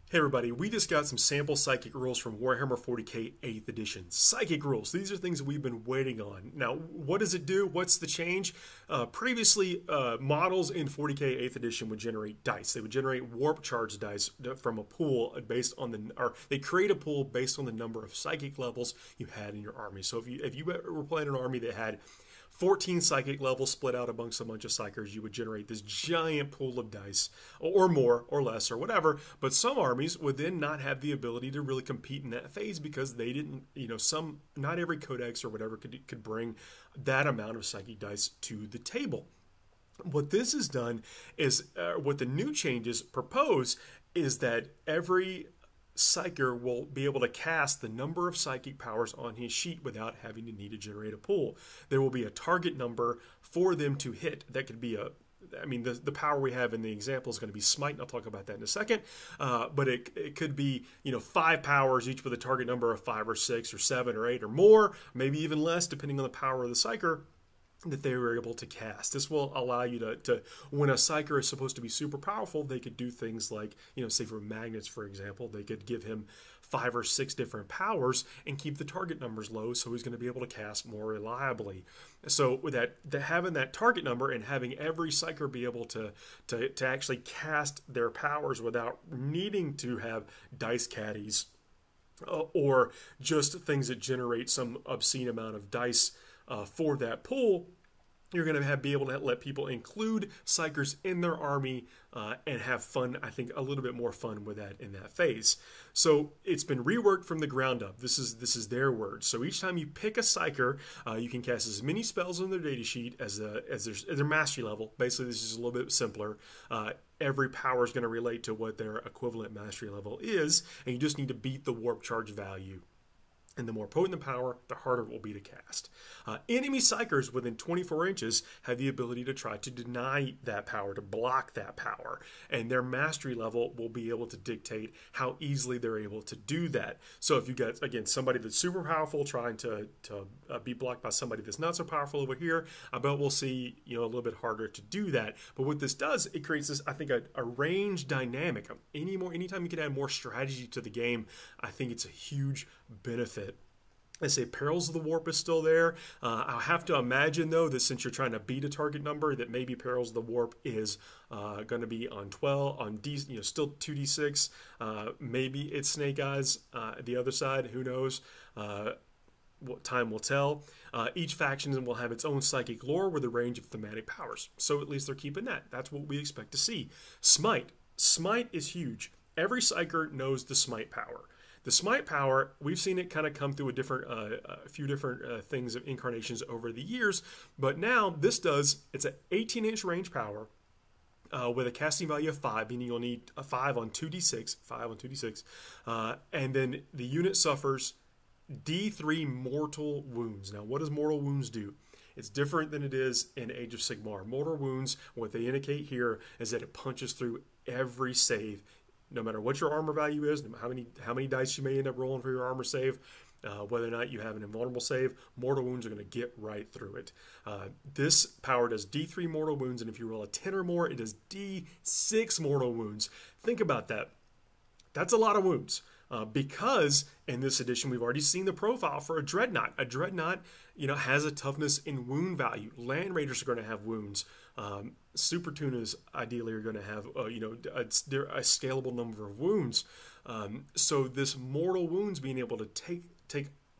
Hey everybody, we just got some sample psychic rules from Warhammer 40k 8th edition. Psychic rules, these are things that we've been waiting on. Now, what does it do? What's the change? Previously, models in 40k 8th edition would generate dice. They would generate warp charge dice from a pool based on they create a pool based on the number of psychic levels you had in your army. So if you were playing an army that had 14 psychic levels split out amongst a bunch of psychers, you would generate this giant pool of dice, or more, or less, or whatever. But some armies would then not have the ability to really compete in that phase because they didn't, not every codex or whatever could bring that amount of psychic dice to the table. What this has done is, what the new changes propose is that every Psyker will be able to cast the number of psychic powers on his sheet without having to need to generate a pool. There will be a target number for them to hit. That could be the power we have in the example is going to be Smite, and I'll talk about that in a second. But it could be, 5 powers, each with a target number of 5 or 6 or 7 or 8 or more, maybe even less, depending on the power of the Psyker that they were able to cast. This will allow you to when a Psyker is supposed to be super powerful, they could do things like, say for magnets, for example, they could give him 5 or 6 different powers and keep the target numbers low, so he's going to be able to cast more reliably. So with having that target number and having every Psyker be able to actually cast their powers without needing to have dice caddies or just things that generate some obscene amount of dice for that pool, you're going to be able to let people include Psykers in their army and have fun, I think a little bit more fun with that in that phase. So it's been reworked from the ground up. This is their words. So each time you pick a Psyker, you can cast as many spells on their data sheet as their mastery level. Basically, this is a little bit simpler. Every power is going to relate to what their equivalent mastery level is, and you just need to beat the warp charge value. And the more potent the power, the harder it will be to cast. Enemy Psykers within 24 inches have the ability to try to deny that power, to block that power. And their mastery level will be able to dictate how easily they're able to do that. So if you got, again, somebody that's super powerful trying to be blocked by somebody that's not so powerful over here, I bet we'll see a little bit harder to do that. But what this does, it creates this, I think, a range dynamic. Anytime you can add more strategy to the game, I think it's a huge benefit. I say Perils of the Warp is still there. I'll have to imagine, though, that since you're trying to beat a target number, that maybe Perils of the Warp is going to be on 12, on D, still 2d6. Maybe it's Snake Eyes, the other side. Who knows? What time will tell. Each faction will have its own psychic lore with a range of thematic powers. So at least they're keeping that. That's what we expect to see. Smite. Smite is huge. Every Psyker knows the Smite power. The Smite power, we've seen it kind of come through a few different things of incarnations over the years, but now it's an 18-inch range power with a casting value of 5, meaning you'll need a 5 on 2d6, and then the unit suffers D3 mortal wounds. Now, what does mortal wounds do? It's different than it is in Age of Sigmar. Mortal wounds, what they indicate here is that it punches through every save. No matter what your armor value is, no matter how many dice you may end up rolling for your armor save, whether or not you have an invulnerable save, mortal wounds are going to get right through it. This power does D3 mortal wounds, and if you roll a 10 or more, it does D6 mortal wounds. Think about that. That's a lot of wounds. Because in this edition we've already seen the profile for a Dreadnought. A Dreadnought, has a toughness in wound value. Land Raiders are going to have wounds. Super Tunas ideally are going to have a scalable number of wounds. So this mortal wounds being able to take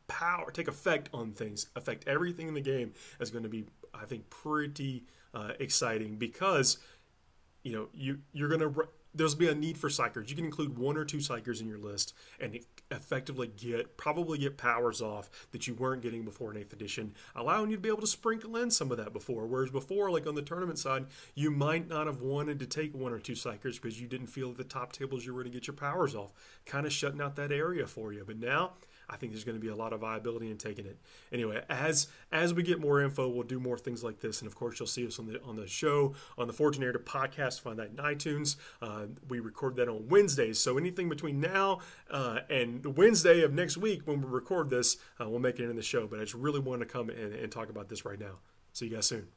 effect on things, affect everything in the game is going to be, I think, pretty exciting because you're going to. There'll be a need for Psykers. You can include 1 or 2 Psykers in your list and effectively probably get powers off that you weren't getting before in 8th edition, allowing you to be able to sprinkle in some of that before. Whereas before, like on the tournament side, you might not have wanted to take 1 or 2 Psykers because you didn't feel at the top tables you were going to get your powers off, kind of shutting out that area for you. But now, I think there's going to be a lot of viability in taking it. Anyway, as we get more info, we'll do more things like this, and of course, you'll see us on the show, on the Forge Narrative podcast. Find that in iTunes. We record that on Wednesdays, so anything between now and Wednesday of next week when we record this, we'll make it in the show. But I just really want to come and talk about this right now. See you guys soon.